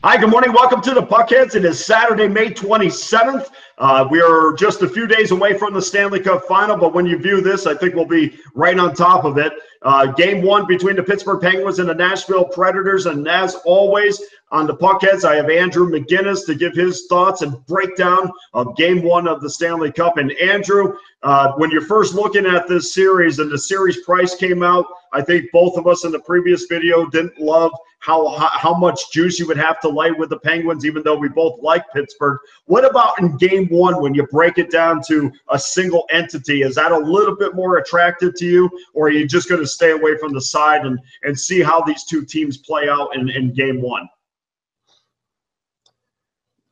Hi, good morning. Welcome to the Puckheads. It is Saturday, May 27th. We are just a few days away from the Stanley Cup Final, but when you view this, I think we'll be right on top of it. Game one between the Pittsburgh Penguins and the Nashville Predators, and as always, on the Puckheads, I have Andrew McGinnis to give his thoughts and breakdown of Game 1 of the Stanley Cup. And Andrew, when you're first looking at this series and the series price came out, I think both of us in the previous video didn't love how much juice you would have to lay with the Penguins, even though we both like Pittsburgh. What about in Game 1 when you break it down to a single entity? Is that a little bit more attractive to you, or are you just going to stay away from the side and see how these two teams play out in Game 1?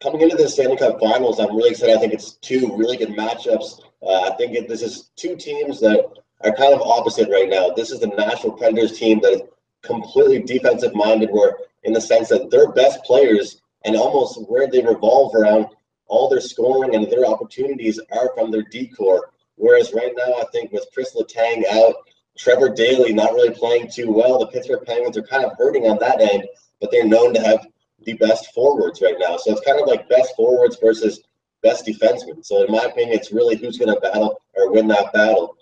Coming into the Stanley Cup Finals, I'm really excited. I think it's two really good matchups. I think this is two teams that are kind of opposite right now. This is the Nashville Predators team that is completely defensive-minded, where in the sense that their best players and almost where they revolve around, all their scoring and their opportunities are from their D-core. Whereas right now, I think with Chris Letang out, Trevor Daley not really playing too well, the Pittsburgh Penguins are kind of hurting on that end, but they're known to have the best forwards right now. So it's kind of like best forwards versus best defensemen. So in my opinion, it's really who's going to battle or win that battle.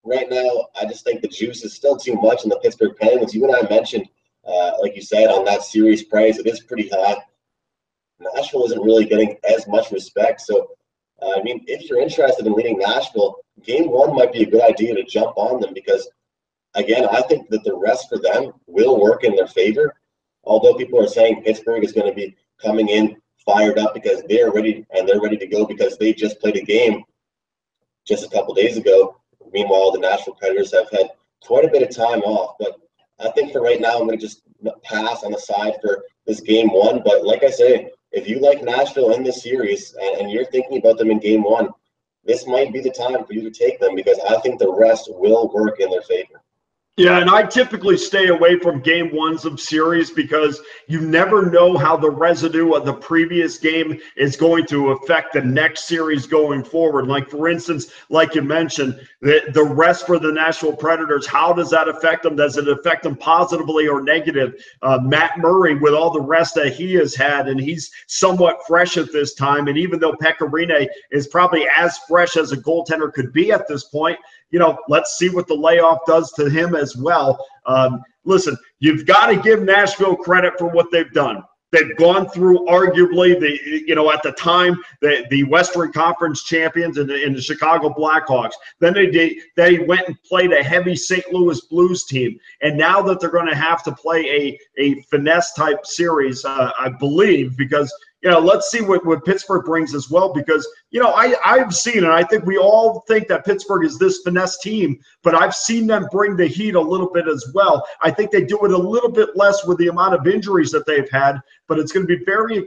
Right now, I just think the juice is still too much in the Pittsburgh Penguins. You and I mentioned, like you said, on that series price, it is pretty high. Nashville isn't really getting as much respect. So, I mean, if you're interested in leading Nashville, Game 1 might be a good idea to jump on them because, again, I think that the rest for them will work in their favor. Although people are saying Pittsburgh is going to be coming in fired up because they're ready and they're ready to go because they just played a game just a couple days ago. Meanwhile, the Nashville Predators have had quite a bit of time off. But I think for right now, I'm going to just pass on the side for this Game 1. But like I say, if you like Nashville in this series and you're thinking about them in Game 1, this might be the time for you to take them because I think the rest will work in their favor. Yeah, and I typically stay away from Game 1s of series because you never know how the residue of the previous game is going to affect the next series going forward. Like, for instance, like you mentioned, the rest for the Nashville Predators, how does that affect them? Does it affect them positively or negative? Matt Murray, with all the rest that he has had, and he's somewhat fresh at this time, and even though Pekka Rinne is probably as fresh as a goaltender could be at this point, you know, let's see what the layoff does to him as well. Listen, you've got to give Nashville credit for what they've done. They've gone through arguably at the time, the Western Conference champions in the Chicago Blackhawks. Then they went and played a heavy St. Louis Blues team. And now that they're going to have to play a finesse type series, I believe, because let's see what Pittsburgh brings as well, because, I've seen, and I think we all think that Pittsburgh is this finesse team, but I've seen them bring the heat a little bit as well. I think they do it a little bit less with the amount of injuries that they've had, but it's going to be very,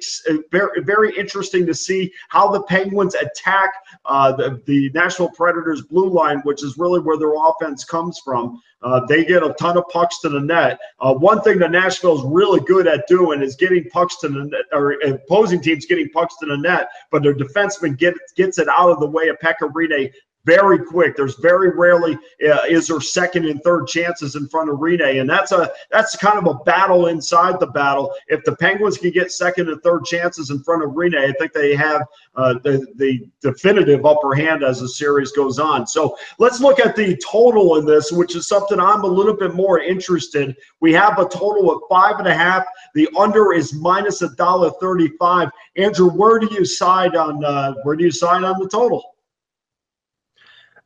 very interesting to see how the Penguins attack the Nashville Predators blue line, which is really where their offense comes from. They get a ton of pucks to the net. One thing that Nashville's really good at doing is getting pucks to the net, or opposing teams getting pucks to the net, but their defenseman gets it out of the way of Pekka Rinne very quick. There's very rarely is there second and third chances in front of Rinne, and that's kind of a battle inside the battle. If the Penguins can get second and third chances in front of Rinne, I think they have the definitive upper hand as the series goes on. So let's look at the total in this, which is something I'm a little bit more interested. We have a total of 5.5. The under is minus $1.35. Andrew, where do you side on the total?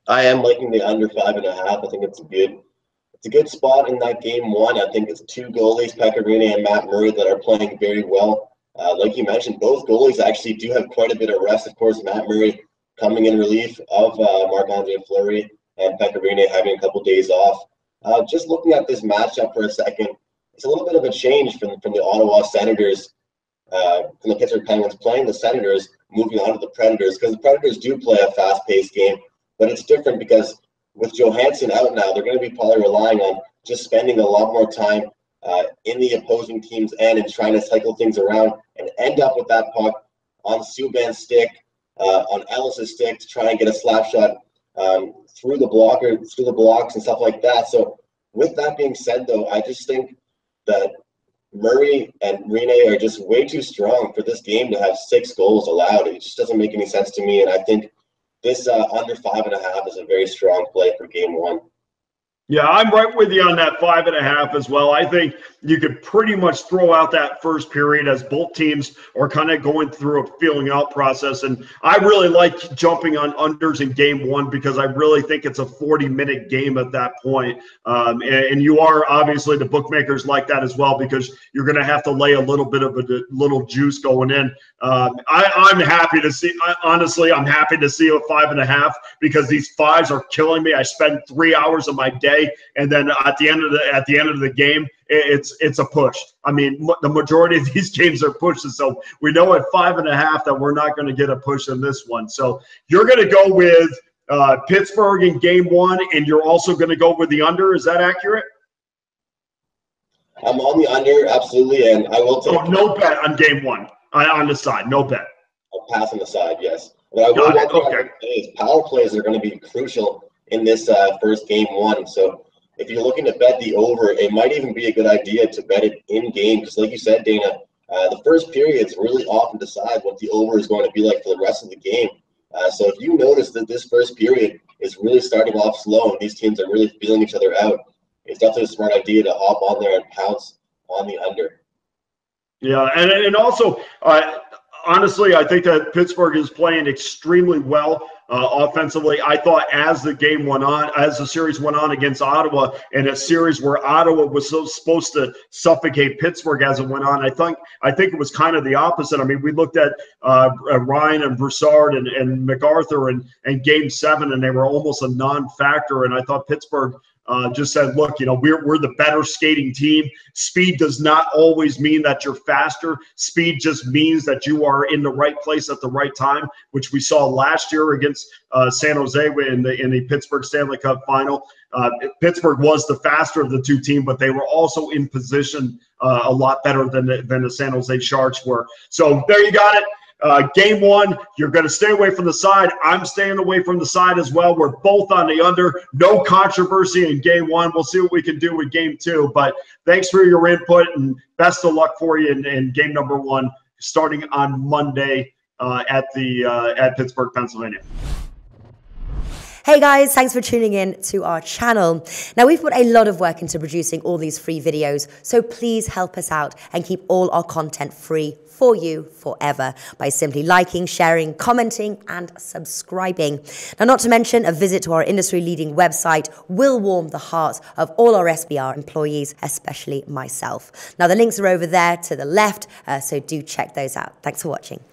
I am liking the under 5.5. I think it's a good spot in that Game 1. I think it's two goalies, Pekka Rinne and Matt Murray, that are playing very well. Like you mentioned, both goalies actually do have quite a bit of rest. Of course, Matt Murray coming in relief of Marc-Andre Fleury, and Pekka Rinne having a couple days off. Just looking at this matchup for a second, it's a little bit of a change from the Ottawa Senators, from the Pittsburgh Penguins playing the Senators, moving on to the Predators, because the Predators do play a fast-paced game. But it's different because with Johansson out now, they're going to be probably relying on just spending a lot more time in the opposing team's end and trying to cycle things around and end up with that puck on Subban's stick, on Ellis's stick to try and get a slap shot through the blocks and stuff like that. So with that being said, though, I just think that Murray and Rene are just way too strong for this game to have 6 goals allowed. It just doesn't make any sense to me, and I think this under 5.5 is a very strong play for game 1. Yeah, I'm right with you on that 5.5 as well. I think you could pretty much throw out that first period as both teams are kind of going through a feeling out process. And I really like jumping on unders in game 1 because I really think it's a 40-minute game at that point. And you are obviously, the bookmakers like that as well because you're going to have to lay a little bit of a little juice going in. I'm happy to see, honestly, I'm happy to see a 5.5 because these 5s are killing me. I spend 3 hours of my day, and then at the end of the game, it's a push. I mean, the majority of these games are pushes, so we know at 5.5 that we're not going to get a push in this one. So you're going to go with Pittsburgh in game 1, and you're also going to go with the under. Is that accurate? I'm on the under, absolutely, and I will take. Oh, no bet on game 1 on the side. No bet. I'll pass on the side, yes. But I will okay. Power plays are going to be crucial in this first game 1. So if you're looking to bet the over, it might even be a good idea to bet it in game because, like you said, Dana, the first periods really often decide what the over is going to be like for the rest of the game. So if you notice that this first period is really starting off slow and these teams are really feeling each other out, it's definitely a smart idea to hop on there and pounce on the under. Yeah, and also, honestly, I think that Pittsburgh is playing extremely well offensively. I thought as the game went on, as the series went on against Ottawa, in a series where Ottawa was supposed to suffocate Pittsburgh as it went on, I think it was kind of the opposite. I mean, we looked at Ryan and Broussard and MacArthur in Game 7, and they were almost a non-factor. And I thought Pittsburgh just said, look, you know, we're the better skating team. Speed does not always mean that you're faster. Speed just means that you are in the right place at the right time, which we saw last year against San Jose in the Pittsburgh Stanley Cup Final. Pittsburgh was the faster of the two teams, but they were also in position a lot better than the San Jose Sharks were. So there you got it. Game 1, you're going to stay away from the side. I'm staying away from the side as well. We're both on the under. No controversy in game 1. We'll see what we can do with game 2. But thanks for your input, and best of luck for you in game number 1, starting on Monday at Pittsburgh, Pennsylvania. Hey guys, thanks for tuning in to our channel. Now, we've put a lot of work into producing all these free videos, so please help us out and keep all our content free for you forever by simply liking, sharing, commenting, and subscribing. Now, not to mention, a visit to our industry-leading website will warm the hearts of all our SBR employees, especially myself. Now, the links are over there to the left, so do check those out. Thanks for watching.